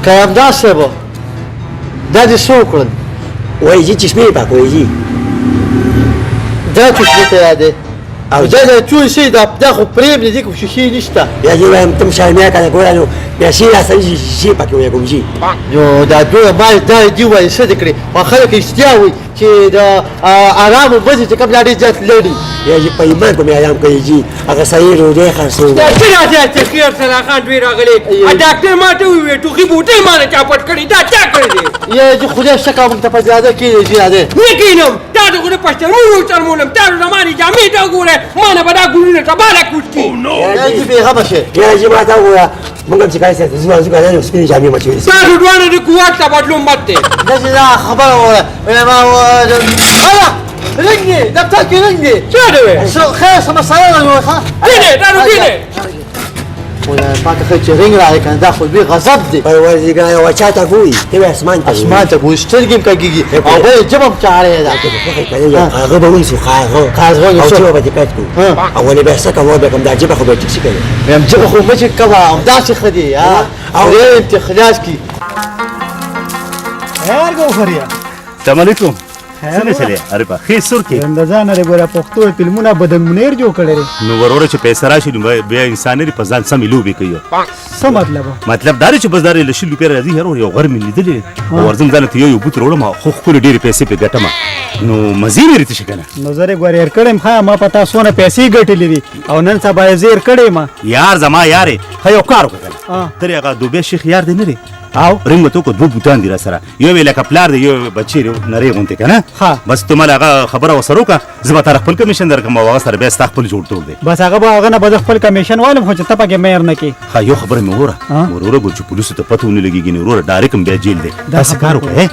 که همداسې به دا دې څه وکړل وایي جي چشمې پاکوي جي دا چشمې ته یادې او دا د ټول شي دا خو پرېږدي دې کې شیشې نشته بیا جي وایم ته مشالمیا کنه ګوره نو بیا شي راسره شي پکې وایي کوم جي نو دا دوی ما دا دې وایي څه دې کړې خو خلک اشتیا وایي چې د ارامو بځې چې کوم لا ډېر زیات لري بیا جي په ایمان کومې ارام کوي جي هغه صحیح ډوډۍ خرڅوي دا څه راځي چې خیر سره خان دوی راغلي ډاکټر ما ته وویل ټوخي بوټۍ ما نه چا پټ کړي دا چا کړی دی یا جي خدای شکه موږ ته په زیاده کېږي جي یادې نه کینم تا ته خو نه پشترمونو چرمولم تا زمانې جامې ته وګوره ما نه به دا ګلونه کباله کوټ کړي یا جي بېغمه شې بیا جي ما ته وګوره موږ هم چې کار سره زما زما نه سپینې جامې مچوي تاسو دواړه د قوت ته بدلون مت دی دا چې دا خبره وره هلا رنګ دی دفتر کې رنګ دی چا دی خیر څه مسله ده ښه دینه دا نو دینه خدای پاک خیر چې رنګ راغی کنه دا خو بې غضب دی پروردګار و چا ته ګوري ته اسمان ته اسمان ته ګوري سترګې هم کږېږي او بل ژبه هم چاړې ده هغه به ونیسو کاغذ او چې به دې پټ کړو او ولې به څه کوو بیا کوم دا ژبه خو به ټیک شي کنه ویم ژبه خو مه چې کوه همداسې ښه دی او دې امتخلاص کړي خیر ګوهریا السلام علیکم څنګه چلې اره په خې سور کې اندازانه لري ګوره پښتو فلمونه بدن منیر جوړ کړي نو وروره چې پیسې راشي نو بیا انسان لري په ځان سمې لوبې کوي څه مطلب دا چې بس دا لشي لوپې راځي هر یو غر مې لیدلې او ورځم ځان ته یو بوت وروړم خو خپل ډېرې پیسې په ګټم نو مزي لري ته کنه نظر ګوره ير کړم خا ما پتا سونه پیسې ګټلې دي او نن سبا زیر کړې ما یار زما یارې خو یو کار وکړه ترې هغه دوبه شیخ یار دی نه او رنګ ته کو دو بوتان دي را سره یو ویل کپلار دی یو بچی نری غونته کنه بس ته مال هغه خبره وسرو کا زما طرف خپل کمیشن درکم او هغه سره به است خپل جوړ ټول دی بس هغه نه بد خپل کمیشن والم خو چې ته پکې مېر نه کی ها یو خبره مې وره ګل چې پولیسو ته پته ونه لګیږي نه وره ډایرکټ بیا جیل دی تاسو کار وکړئ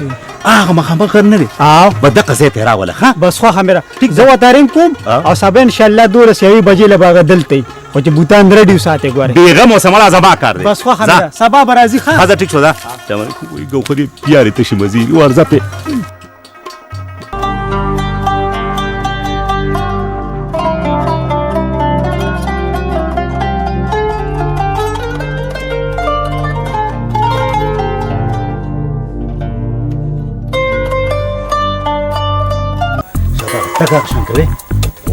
هغه مخامخ نه لري او بده قضیه ته راوله ها بس خو خمره زه وتارین کوم او سبا ان شاء الله دور سیوی بجې له باغ دلته او چې بوتان رډیو ساته ګوره بیغه موسم را زما کار دی بس خو خمره سبا برازي ښه حاضر ټیک شو دا وي ګو خو دې پیاري ته شي مزي ورځه په تکه څنګه کوي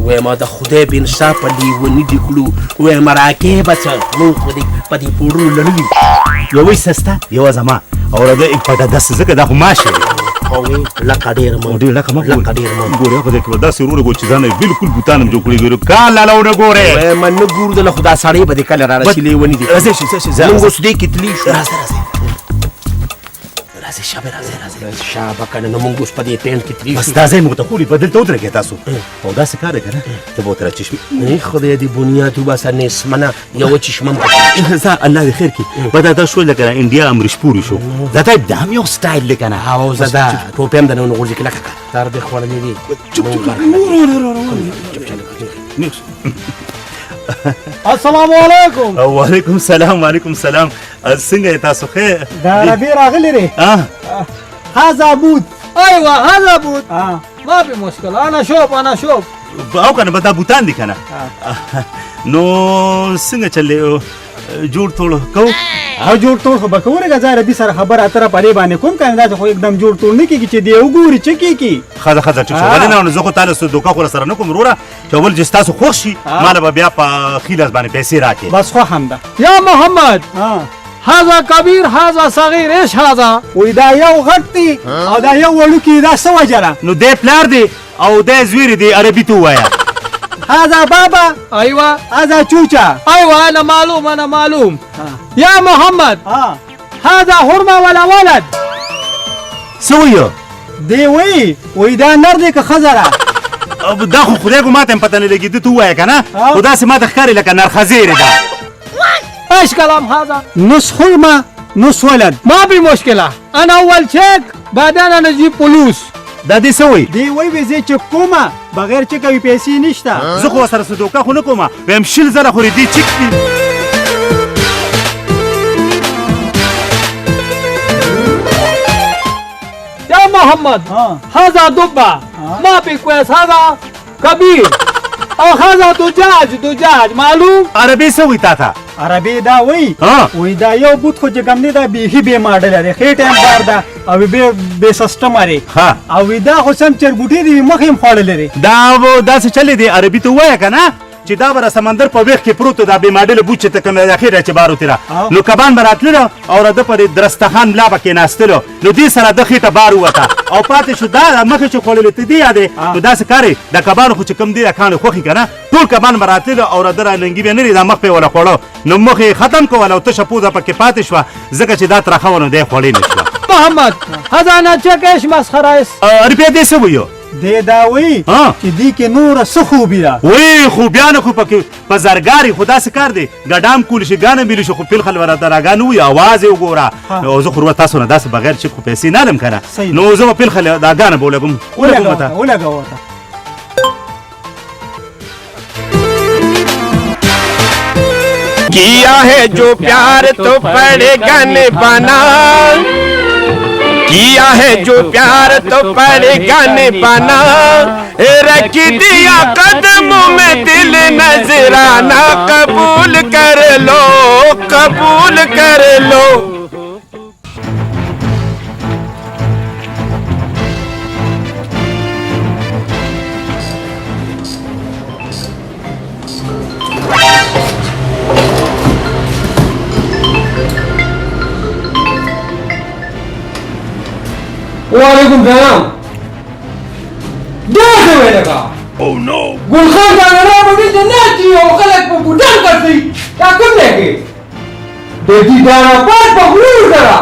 وای ما د خدای بن صاحب لیونی دی کړو وای مراکه بس مونږ په دې پورو لړلی یو سستا یو زما او راځي په داسې ځکه دا خو ماشه او لکه ډیر مو ډیر لکه ما ګوره په دې کې دا سرور ګو چې ځانه بالکل بوتانم جوړ کړی ګوره کال لاله ونه ګوره وای من نه ګور د خدا سړی به کله را رسیدلی لیونی دی راځي چې موږ اوس دې کې تلی شو راځي شابه راځي شابه کنه نو موږ اوس په دې پینټ کې تلی بس دا ځای موږ ته خولي بدل ته ودرېږي تاسو او دا څه کار کنه ته به تر چشم نه خدای دې بنیاد وباسه نه اسمنه یو چشمم زه الله دې خیر کی بدا دا شو لکه انډیا امریش پوری شو دا ته دام یو سټایل لکنه او زدا ټوپم د نو ورځي کله تر دې خورلې دي السلام علیکم وعلیکم السلام وعلیکم السلام څنګه تاسو خیر دا ربی راغلی ری هذا بود ايوه هذا بود ما في مشكله انا شوف او کنه بدا بوتان دي کنه نو څنګه چلې جوړ ټول کو او جوړ ټول خو بکوره غزا ربی سره خبر اتره پړې باندې کوم کنه دا خو एकदम جوړ ټول نه کیږي چې دی وګوري چې کی خزه ټیک شو ولې نه زه خو تعالی سره دوکا خور سره نه کوم وروره چې ول جستا سو خوښ شي مال به بیا په خیلاس باندې پیسې راکې بس خو همدا یا محمد هذا كبير هذا صغير ايش هذا وې دا یو غټي او دا یو وړوکی دا څه وجره نو دې پلار دی او دې زویری دی عربي ته وایا هذا بابا ايوه هذا چوچا ايوه انا معلوم يا محمد هذا حرمه ولا ولد سويه دی وی دا نر دی که خزره دا خو خدای کو ماته پته نه لګی ته وایا کنه خدا سي ماته ښکاری لکه نر خزیر ده ايش كلام هذا نص حرمه نص ولد ما في مشكله انا اول شيك بعدين انا اجيب فلوس دا دې سوي دی وی زه چې کومه بغیر چې کوي پیسې نشته زه خو سره صدوکا خو نه کومه ویم شل زره خو دې چیک دي يا محمد هذا دبة ما في كويس هذا كبير او هذا دجاج معلوم عربي سوي تا عربي دا وای وای دا یو بوت خو چې کوم دی دا بیخي بې ماډل دی ښې ټایم بار دا او بې سسټم لري او دا خو سم چرګوټي دی مخ یې خوړلی دی دا داسې چلې دی عربي ته ووایه که نه چې دا به سمندر په ویښ کې پروت دا بې ماډله بوټ چې ته کوم اخر چې بار وتېره نو کبان به راتللو او د په درستخان ملا به کېناستلو نو دې سره د خېټه بار ووته او پاتې شو دا مخې چې خوړلې ته دې یادې نو داسې کار یې د کبانو خو چې کوم دی کاڼې خوښي که نه ټول کبان به راتللو او د راننګي به نه دا مخ په یې وله خوړو نو مخ یې ختم کول او تشه پوزه پکې پاتې شوه ځکه چې دا ترخه وه نو دی خوړې نه شوه محمد هذا چکش مسخره است روپیا دې څه ویو دی دا وایي چې دې کې نوره څه خوبي ده وی خوبیانه خو پکې په زرګاري خو داسې کار دی ګډام کولی شي ګانه میلی شي خو پیلخل ورته راګانه وي اواز یې وګوره او زه خو تاسو نه داسې بغیر چې خو پیسې نه لم که نه نو زه به پیلخل دا ګانه به ولګم ولګوه ته किया है जो प्यार तो पड़ेगा निभाना किया है जो प्यार तो पड़ेगा निभाना रख दिया कदमों में दिल नजराना कबूल कर लो वालेकुम सलाम क्या से हुए लगा ओह नो गुलखान का नाम मुझे जन्नती हो खलक को बुढ़ान करती क्या कर लेंगे बेटी दाना पर पकड़ू करा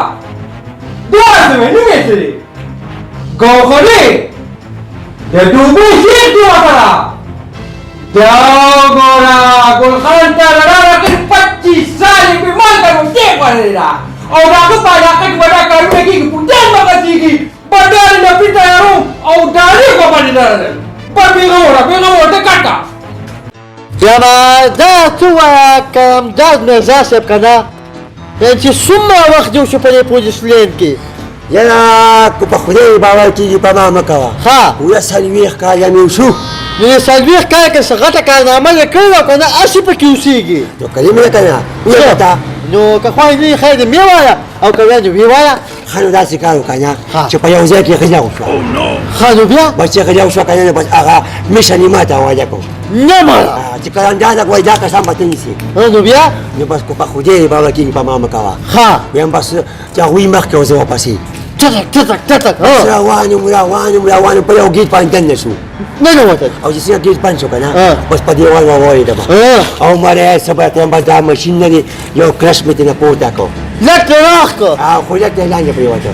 क्या से में नहीं ऐसे गाँव खड़े ये डूबे शेर क्यों करा जाओ गोरा गुलखान का लड़ा रखे 25 साल बीमार कर मुझे पड़ेगा और aku tanyakan kepada kami lagi kemudian makasih lagi padahal nabi tayaru au dari ko padahal Pabingo dekat ka Jama da tuwa kam dad ne zaseb kana Yanci summa waqt jau shupane pojis lenki yana ku pa khudai bawa ki pa mama ka ha ويا سلويخ ka ya mi shu Ni salvir ka ka sagata ka na mal kala kana asipa ki usigi to kalime kana ya ta No ka khwai ni khaide miwaya au ka wajib miwaya khanu da sikaru kana چې په یو ځای کې خجاو شو خانو بیا بس چې خجاو شو کنه بس هغه مشنی ماته وایي کو نما چې کله دا وای دا قسم به تنسي نو بیا نو بس کو په خودي باور کې په ماما کا ها یم بس چې وی مخ کې وځو پاسي تتك روانو په یو گیټ باندې نشو نه وته او چې څنګه گیټ باندې شو کنه بس په دی وای دا او ماره سبا ته بس دا ماشين نه یو کرش مته نه پوتا کو لك راخك خو لك لاندې په وته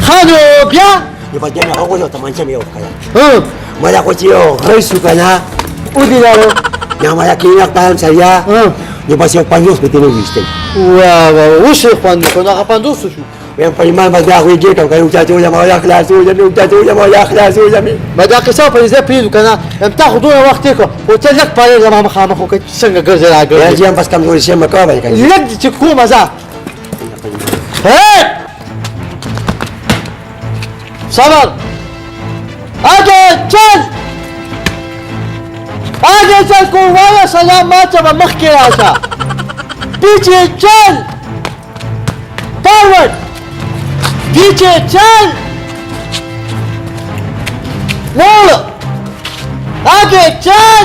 خانو بیا یو په دې هغه نو ته منځ مې یو کړه مله خو چې یو غیسو کنه ودي لارو یا مله کې نه تام سریا یو بس یو پنځوس مته نو وشته وش خوان کنه هغه 50 شو یم په ایمان باندې هغه گیټ او کنه چې یا ما یا خلاصو یا نو ته یا ما یا خلاصو یا می ما دا قصه په دې پیلو کنه ام تاخذ دونه وخت کو او ته لک پاره زما مخامخ کو څنګه ګرځي یا راګرځي جام بس کم ور شي مکو باندې کنه لک چې کومه ځه صبر اجي چل کوواله سلام ما ته مخ کې راځه پیچھے چل فارورड पीछे चल मोड़ आगे चल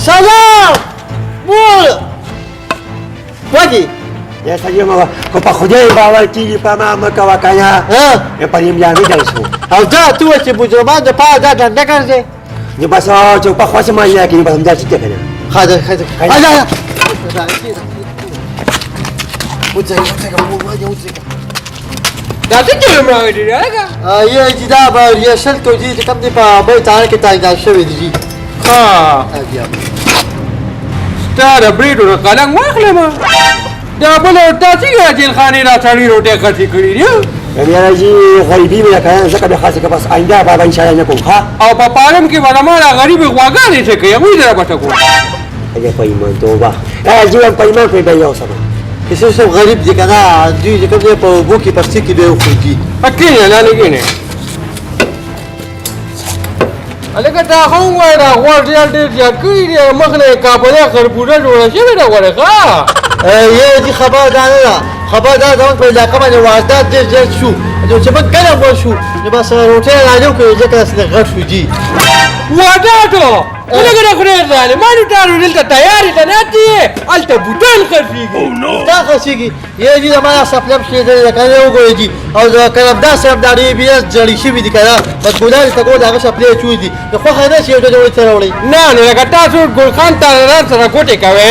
सलाम मोड़ Wagi ya saya mau ko pa khudai bawa ki pa mama ka wakanya ya pa nim yang dia su au da tu ce bujroman da pa da da karze ni basa jo pa khwasa ma ya ki ni ba samja sikit kana hada ada da take ma di raga ye jida ba ye shal ko ji kam ni pa bai ta ke ta da shwe di ha ستاره بریډو کلنګ واخلې ما دا بل ورته چې جیل خانه را چړې روټه کټی کړی دی یا راځي غریبی مې کنه زکه به خاصه که بس آینده بابا ان شاء الله نه کوم ها او په پالم کې ولا ما غریب غواګانې څه کوي وې درا پټه کو اجه په ایمان توبه راځي په ایمان په بیا اوسه کیسه سو غریب دي کنه دوی چې کوم په بو کې پستی کې به وخوري پکې نه لګینه الکه دا خو وای دا غوړ ډېر زیات کړي دي مخ نه کابل خربوزه جوړه شوې ده وره ښه یې دي خبر دا نه ده خبر دا زموږ په علاقه باندې واردات ډېر زیات شو چې موږ کله غوړ شو نو بس روټۍ راجو کوي ځکه داسې غټ شو جي وارداتو ولګره خوري ځاله ما نو ټارو دلته تیاری ته نه دي الته بوتان خرڅيږي دا خرڅيږي یې دي زموږ سپلم شي دې کنه وګورئ جی او دا کلم دا سره دا ډېر بیا جړی شي دي کنه بس ګولار ته کو دا سپلې چوي دي خو خنه شي ته جوړ تر وړي نه نه لکه تاسو ګل خان ته سره کوټه کوي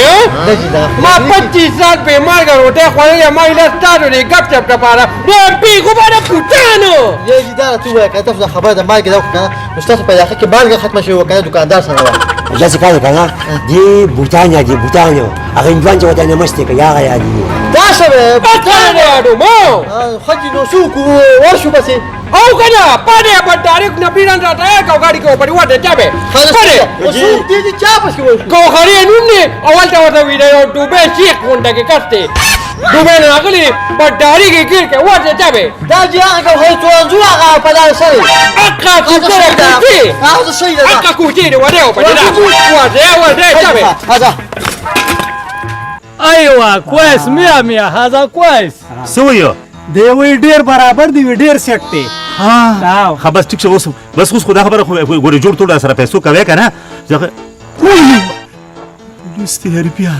ما 25 سال په مارګ روټه خوړلې ما له ستاسو نه ګپ چپ کپاره دې پی کو باندې پوتانو یې دي دا ته وای کته څه خبره ده مارګ دا کنه مستاسو په علاقه کې مارګ ختم شي وکنه دکاندار سره جالس کار کنه دی بوتانیا هغه انجوان چې وته نمسته کې یا غیا دي دا سره پټانه اډو مو خدي نو شو کو ورشو بسې او کنه پاره په ډایرکټ نه پیران راټای کو गाड़ी کو پړی وته چابه پاره اوسو دې چا پس کو کو خري نونه اول ته ورته ویډیو ډوبه شیخ کونډه کې کټه ډوبه نه غلي په ډاری کې ګیر کې وته چابه دا جی هغه هو تو هغه په دار سره اقا کوټه هغه څه دی اقا کوټه وره په دار وته چابه هذا ايوه كويس 100 هذا كويس سویو دی وی ډیر برابر دی وی ډیر سیټ دی ها بس ټیک شو بس اوس خدا خبره غوړي جوړ ټوډه سره پیسو کوي کنه ځکه لسته روپیا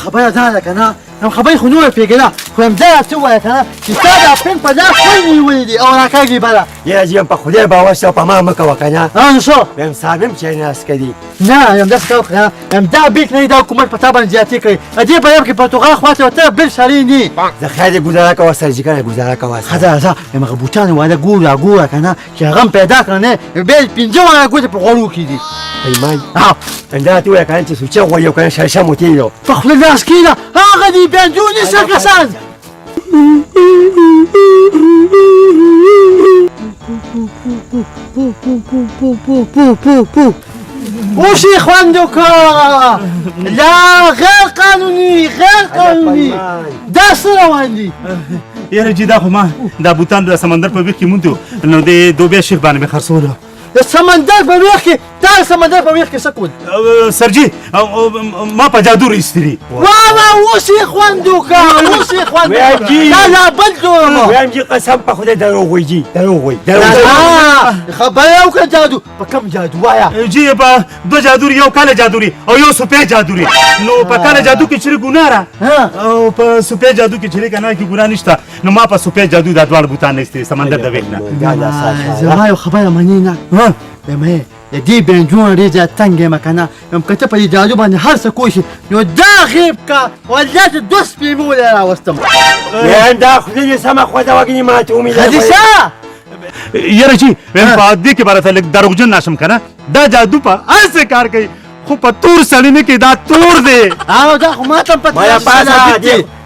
خبره ده کنه خبره خو نور پیګلا خو هم دا څه وای کنه چې تا دا پن په لاس کوي ولې او راکاږي بلا یا جیم په خدای باور شو په ما مکه وکنه ان شو هم صاحبم چې نه اسکدي نه یم داس کنه هم دا بیک نه دا حکومت په تابان زیاتې کوي اجي په یو کې پرتګال خواته ته بل شری نه زه خیر گزاره کوم سر ځکه گزاره کوم خدا هم غبوچان ولا ګورا کنه چې غم پیدا کړنه به پنځه ولا ګوت په غوړو کې دي ایمان دا ته وای کنه چې سوچ غو یو کنه شاشه موتیلو فخل الناس كده هاغدي بينجوني سرقسان وش يا اخوان دوكا لا غير قانوني دا سره وندي یاره جی دا خو ما دا بوتان د سمندر په ویخ کې مونږ نو د دوبه شیخ باندې به خرڅولو السمندر بويحكي تعال السمندر بويحكي سكون سرجي ما په جادو ريستري واو وش يا اخوان دوكا لا بلدو ويم جي قسم په خدای دروغ وي خبره او که جادو په کم جادو وایا جی په دو جادو یو کال جادو او یو سپه جادو نو په کال جادو کې چیرې ګناره او په سپه جادو کې چیرې کنه کې ګناه نشته نو ما په سپه جادو د دوړ بوتان نشته سمندر د ویښ نه زما یو خبره منینا دمه دې بنجون ریزه تنګه مکنه هم کته په جادو باندې هر څه کوشي نو دا غیب کا ولات دوس په مولا راوستم دا خدای سما خو دا وګنی ما ته امید حدیثه یاره جی په دې کې برته لګ دروغجن ناشم کنه دا جادو په اسه کار کوي خو په تور سړی نه کې دا تور دی او دا خو ما ته پته ما پاسه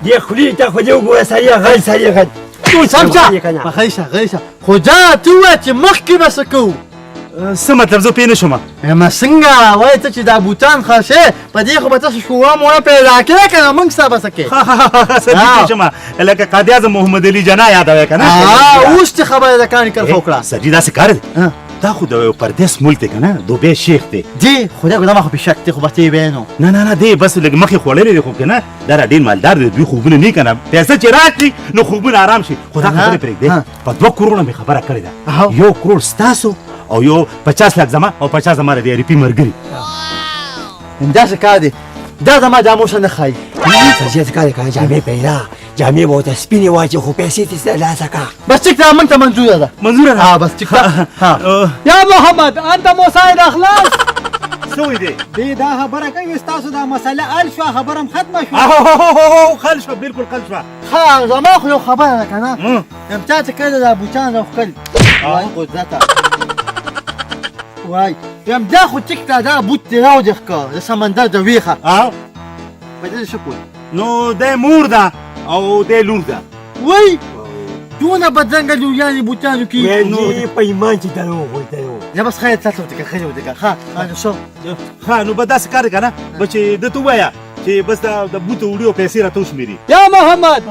دې خلی ته خو دې وګوره سړی غل تو سمجا غیشه خدا تو چې مخکې بس کو څه مطلب زه پې نه شوم ما څنګه وای ته چې دا بوتان خاصه په دې خو به تاسو شو مو پیدا کړه کنه موږ سبا سکه سړي شمه لکه قاضي اعظم محمد علي جنا یاد وای کنه اوس خبره ده کان کړ فوکړه سړي دا څه کار دی دا خو د پردیس ملک دی کنه دوبه شیخ دی خدا ما خو په شک ته خو به بینو نه دی بس لګ مخې خوړلې دی خو کنه دا ډیر مالدار دی دوی خوبونه نه کنه پیسې چې راتلی نو خوبونه آرام شي خدا خبره پرېږدي په 2 کروڑه می خبره کړې ده 1 کروڑ ستاسو او یو 50 لک زما او 50 زما دی ریپی مرګري دا څه کار دی دا زما جاموس نه خای سجاد کار کنه جامې پیدا جامې به ته سپینې واچې خو پیسې ته لا سکا بس ټیک ده مونږ ته منظور ده بس ټیک ده یا محمد انت مساعد اخلاص سوی دی دا خبره کوي تاسو دا مسله ال شو خبرم ختمه شو او خل شو بالکل خل شو ها زما خو خبره کنه امتى تكاد دا بوتان او خل واي قدرته واي يم داخل تكتا دا بوت راودخ کا سمندر د ویخه بدل شکو نو د مور دا او د لور دا وای دونه بدنګلو یعنی بوتانو کې نو په ایمان چې دروغ وایي یا بس خیر تاسو ته خیر ودګه ها انا شو نو بداس کار کنه بچ د تو وایا چې بس د بوت وړو پیسې راتوش مری يا محمد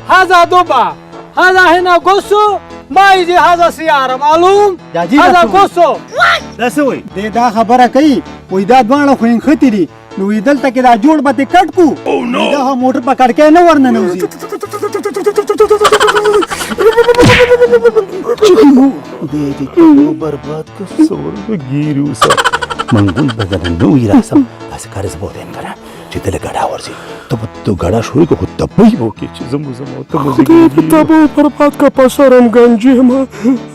هذا دبا هذا هنا قصو ما يجي هذا سيارة معلوم يا جي هذا لا كوسو دا څه وایي دې دا خبره کوي وای دا دواړه خو انختی دي نو یې دلته کې دا جوړ به کټ کو دا موټر پکړ کې نه ورننوځي برباد که سور بگیری اوسه منگول بدن نوی راسم تاسو کار زبودین کنه چې دل غډا ورسي ته تو غډا شروع کو ته به وو کې چې زمو ته مزګي ته به برباد کا پسرم گنجي ما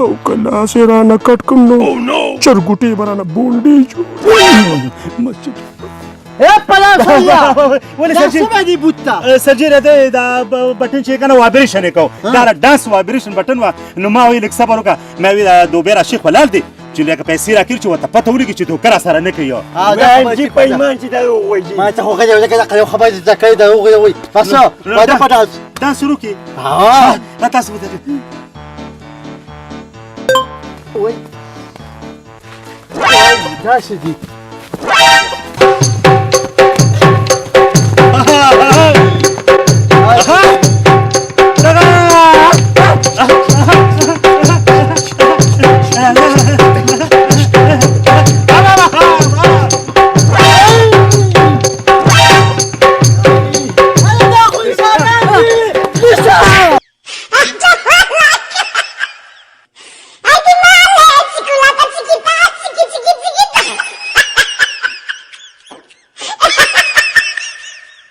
او کلا سره کټ کوم نو چرګوټي برانه بونډي جو مسجد اے پلاسیا ولې دا سجی څه دی بوتا سجی دا بټن چې کنه وابریشن کو دا ډانس وابریشن بټن وا نو ما وی لک صبر وکا ما وی دا دوبره شیخ ولال دی چې لکه پیسې راکړي چې وته پته ولګي چې دوه کرا سره نه کوي دا جی پیمان چې دا وایي ما ته خو غواړم دا یو خبره چې ځکه دا وي تاسو واده پټاس دا شروع کی ها تاسو وته وای دا څه دي